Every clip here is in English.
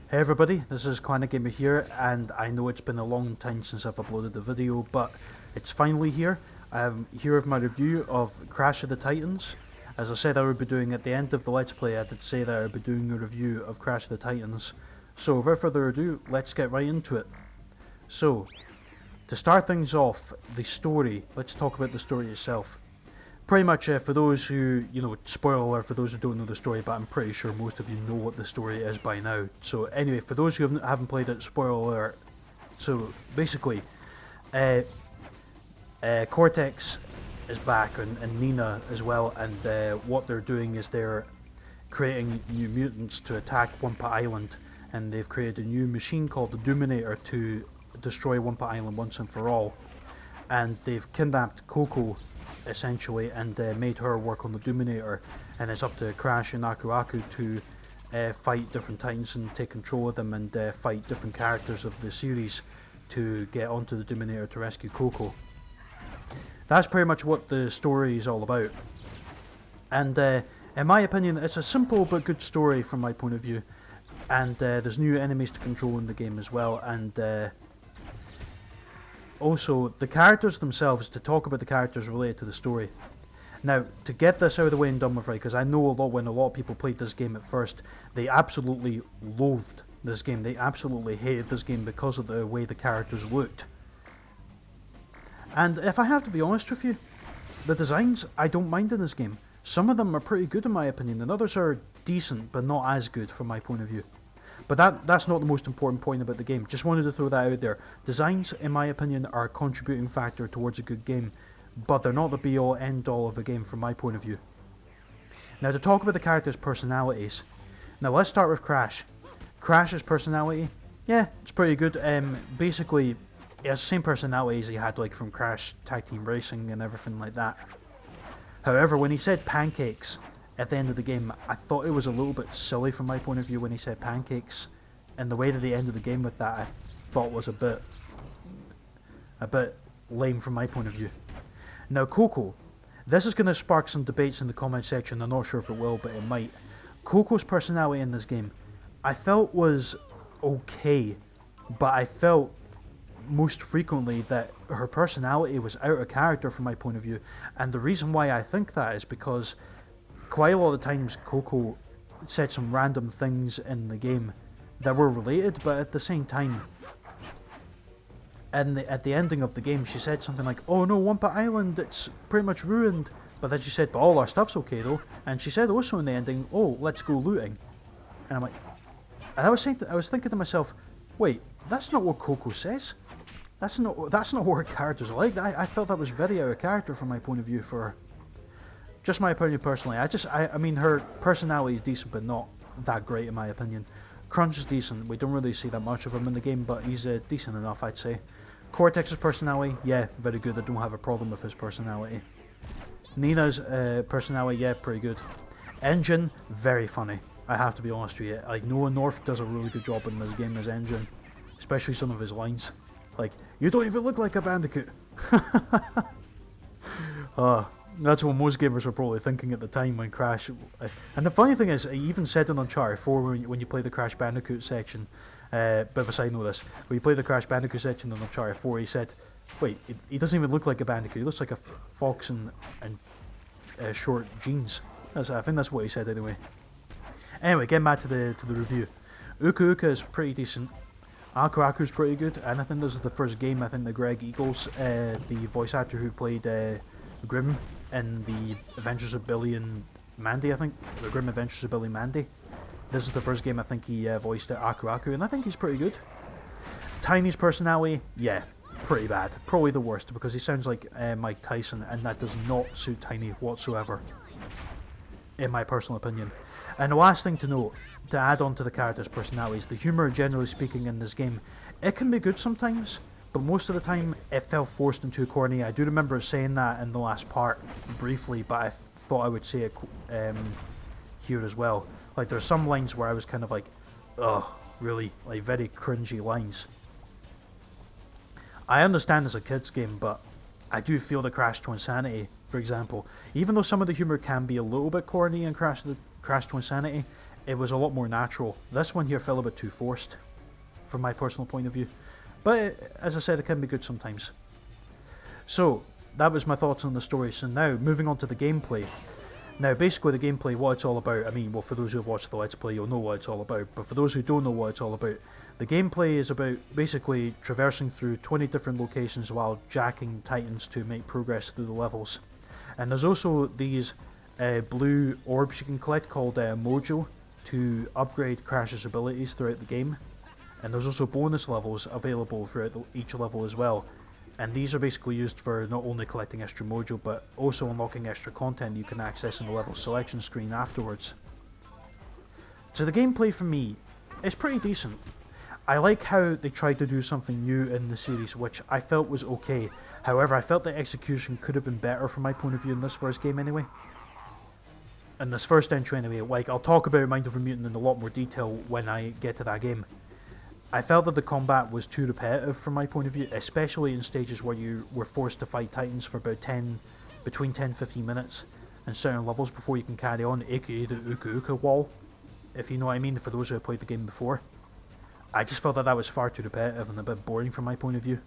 Hey everybody, this is Clarinetgamer here, and I know it's been a long time since I've uploaded a video, but it's finally here. I'm here with my review of Crash of the Titans. As I said I would be doing at the end of the Let's Play, I did say that I would be doing a review of Crash of the Titans. So without further ado, let's get right into it. So, to start things off, the story. Let's talk about the story itself. Pretty much, for those who, spoiler alert for those who don't know the story, but I'm pretty sure most of you know what the story is by now. So anyway, for those who haven't played it, spoiler alert. So basically, Cortex is back, and Nina as well, and what they're doing is they're creating new mutants to attack Wumpa Island, and they've created a new machine called the Dominator to destroy Wumpa Island once and for all. And they've kidnapped Coco, essentially, and made her work on the Dominator, and it's up to Crash and Aku Aku to fight different Titans and take control of them, and fight different characters of the series to get onto the Dominator to rescue Coco. That's pretty much what the story is all about, and in my opinion it's a simple but good story from my point of view, and there's new enemies to control in the game as well, and also, the characters themselves, to talk about the characters related to the story. Now, to get this out of the way and done with right, because I know when a lot of people played this game at first, they absolutely loathed this game. They absolutely hated this game because of the way the characters looked. And if I have to be honest with you, the designs I don't mind in this game. Some of them are pretty good in my opinion, and others are decent, but not as good from my point of view. But that's not the most important point about the game. Just wanted to throw that out there. Designs, in my opinion, are a contributing factor towards a good game, but they're not the be-all, end-all of a game from my point of view. Now, to talk about the characters' personalities. Now, let's start with Crash. Crash's personality, yeah, it's pretty good. Basically, he has the same personality as he had like from Crash Tag Team Racing and everything like that. However, when he said pancakes at the end of the game, I thought it was a little bit silly from my point of view when he said pancakes, and the way that they ended the game with that I thought was a bit lame from my point of view. Now Coco, this is going to spark some debates in the comment section. I'm not sure if it will, but it might. Coco's personality in this game I felt was okay, but I felt most frequently that her personality was out of character from my point of view, and the reason why I think that is because quite a lot of times Coco said some random things in the game that were related, but at the same time, and at the ending of the game she said something like, "Oh no, Wumpa Island, it's pretty much ruined," but then she said, "But all our stuff's okay though," and she said also in the ending, "Oh, let's go looting," and I'm like, and I was thinking to myself, wait, that's not what Coco says. That's not what her characters are like. I felt that was very out of character from my point of view for her. Just my opinion personally. I mean, her personality is decent, but not that great in my opinion. Crunch is decent. We don't really see that much of him in the game, but he's decent enough, I'd say. Cortex's personality, yeah, very good. I don't have a problem with his personality. Nina's personality, yeah, pretty good. Engine, very funny. I have to be honest with you. Like, Noah North does a really good job in this game as Engine, especially some of his lines. Like, "You don't even look like a Bandicoot." That's what most gamers were probably thinking at the time when Crash... and the funny thing is, he even said in Uncharted 4 when you play the Crash Bandicoot section, bit of a side note this, when you play the Crash Bandicoot section in Uncharted 4, he said, wait, he doesn't even look like a Bandicoot, he looks like a fox in short jeans. I think that's what he said anyway. Anyway, getting back to the review. Uka Uka is pretty decent. Aku Aku's pretty good, and I think this is the first game, I think that Greg Eagles, the voice actor who played Grim in the Adventures of Billy and Mandy, I think, the Grim Adventures of Billy and Mandy. This is the first game I think he voiced Aku Aku, and I think he's pretty good. Tiny's personality, yeah, pretty bad. Probably the worst, because he sounds like Mike Tyson, and that does not suit Tiny whatsoever, in my personal opinion. And the last thing to note, to add on to the characters' personalities, the humour, generally speaking, in this game, it can be good sometimes, but most of the time it felt forced and too corny. I do remember saying that in the last part briefly, but I thought I would say it here as well. Like, there's some lines where I was kind of like, ugh, really, like very cringy lines. I understand it's a kids game, but I do feel the Crash to Insanity, for example, even though some of the humour can be a little bit corny in Crash to Insanity, it was a lot more natural. This one here felt a bit too forced, from my personal point of view. But as I said, it can be good sometimes. So, that was my thoughts on the story. So now, moving on to the gameplay. Now, basically the gameplay, what it's all about, I mean, well, for those who have watched the Let's Play, you'll know what it's all about. But for those who don't know what it's all about, the gameplay is about basically traversing through 20 different locations while jacking Titans to make progress through the levels. And there's also these blue orbs you can collect called Mojo to upgrade Crash's abilities throughout the game. And there's also bonus levels available throughout each level as well. And these are basically used for not only collecting extra mojo, but also unlocking extra content you can access in the level selection screen afterwards. So the gameplay for me is pretty decent. I like how they tried to do something new in the series, which I felt was okay. However, I felt the execution could have been better from my point of view in this first game anyway. In this first entry anyway. Like, I'll talk about Mind Over Mutant in a lot more detail when I get to that game. I felt that the combat was too repetitive from my point of view, especially in stages where you were forced to fight Titans for about between 10-15 minutes in certain levels before you can carry on, aka the Uka Uka wall, if you know what I mean, for those who have played the game before. I just felt that that was far too repetitive and a bit boring from my point of view.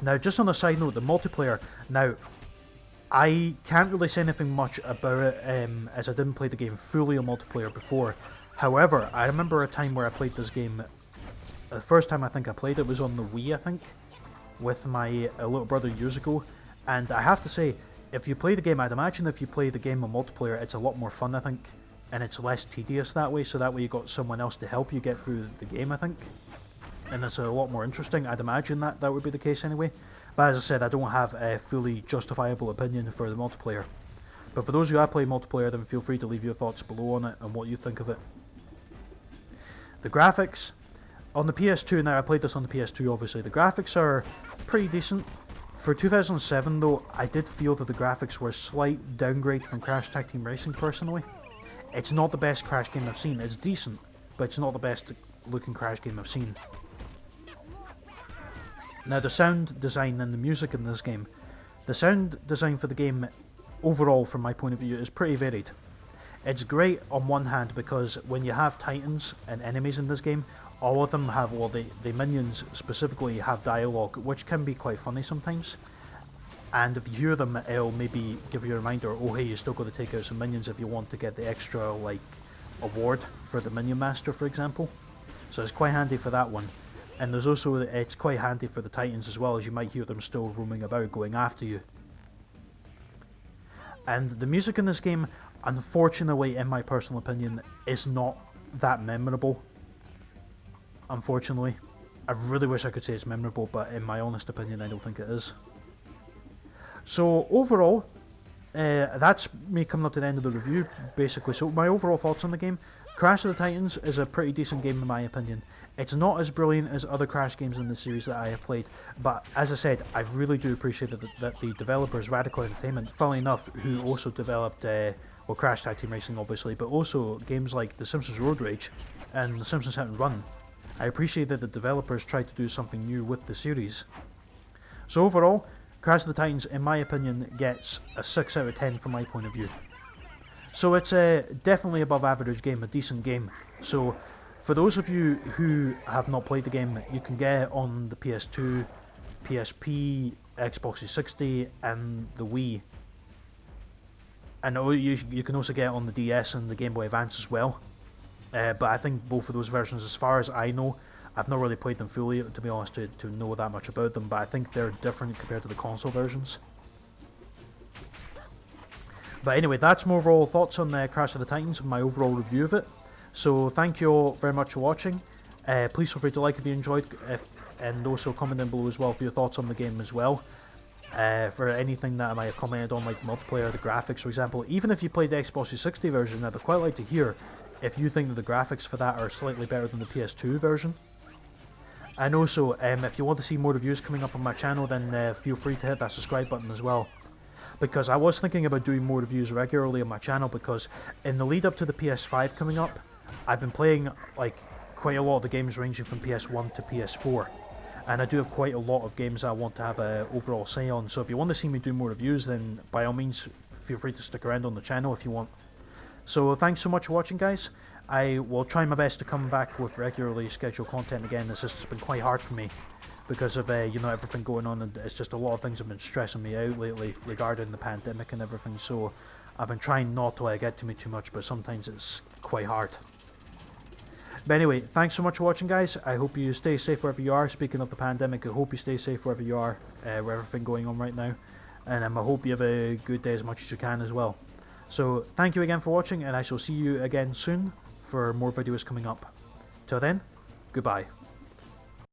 Now, just on a side note, the multiplayer, now, I can't really say anything much about it as I didn't play the game fully on multiplayer before. However, I remember a time where I played this game, the first time I think I played it was on the Wii, I think, with my little brother years ago, and I have to say, if you play the game, I'd imagine if you play the game on multiplayer, it's a lot more fun, I think, and it's less tedious that way, so that way you got someone else to help you get through the game, I think, and it's a lot more interesting. I'd imagine that would be the case anyway, but as I said, I don't have a fully justifiable opinion for the multiplayer. But for those who have played multiplayer, then feel free to leave your thoughts below on it and what you think of it. The graphics, on the PS2, now I played this on the PS2 obviously, the graphics are pretty decent. For 2007 though, I did feel that the graphics were a slight downgrade from Crash Tag Team Racing personally. It's not the best Crash game I've seen, it's decent, but it's not the best looking Crash game I've seen. Now the sound design and the music in this game, the sound design for the game overall from my point of view is pretty varied. It's great on one hand because when you have Titans and enemies in this game, all of them have, well, the minions specifically have dialogue, which can be quite funny sometimes. And if you hear them, it'll maybe give you a reminder, oh hey, you still got to take out some minions if you want to get the extra, like, award for the Minion Master, for example. So it's quite handy for that one. And there's also, it's quite handy for the Titans as well, as you might hear them still roaming about, going after you. And the music in this game, unfortunately, in my personal opinion, is not that memorable. Unfortunately. I really wish I could say it's memorable, but in my honest opinion, I don't think it is. So, overall, that's me coming up to the end of the review, basically. So, my overall thoughts on the game. Crash of the Titans is a pretty decent game in my opinion. It's not as brilliant as other Crash games in the series that I have played, but as I said, I really do appreciate that the developers, Radical Entertainment, funnily enough, who also developed well, Crash Tag Team Racing obviously, but also games like The Simpsons Road Rage and The Simpsons Hit and Run. I appreciate that the developers tried to do something new with the series. So overall, Crash of the Titans, in my opinion, gets a 6 out of 10 from my point of view. So it's a definitely above average game, a decent game. So for those of you who have not played the game, you can get it on the PS2, PSP, Xbox 360 and the Wii. And you can also get it on the DS and the Game Boy Advance as well. But I think both of those versions, as far as I know, I've not really played them fully, to be honest, to know that much about them, but I think they're different compared to the console versions. But anyway, that's my overall thoughts on Crash of the Titans and my overall review of it. So thank you all very much for watching. Please feel free to like if you enjoyed, and also comment down below as well for your thoughts on the game as well. For anything that I might have commented on, like multiplayer, the graphics for example. Even if you played the Xbox 360 version, I'd quite like to hear if you think that the graphics for that are slightly better than the PS2 version. And also, if you want to see more reviews coming up on my channel, then feel free to hit that subscribe button as well. Because I was thinking about doing more reviews regularly on my channel, because in the lead up to the PS5 coming up, I've been playing like quite a lot of the games ranging from PS1 to PS4. And I do have quite a lot of games I want to have an overall say on, so if you want to see me do more reviews, then by all means feel free to stick around on the channel if you want. So thanks so much for watching, guys. I will try my best to come back with regularly scheduled content again. This has been quite hard for me because of everything going on, and it's just a lot of things have been stressing me out lately regarding the pandemic and everything. So I've been trying not to let it get to me too much, but sometimes it's quite hard. But anyway, thanks so much for watching, guys. I hope you stay safe wherever you are. Speaking of the pandemic, I hope you stay safe wherever you are, with everything going on right now. And I hope you have a good day as much as you can as well. So thank you again for watching, and I shall see you again soon for more videos coming up. Till then, goodbye.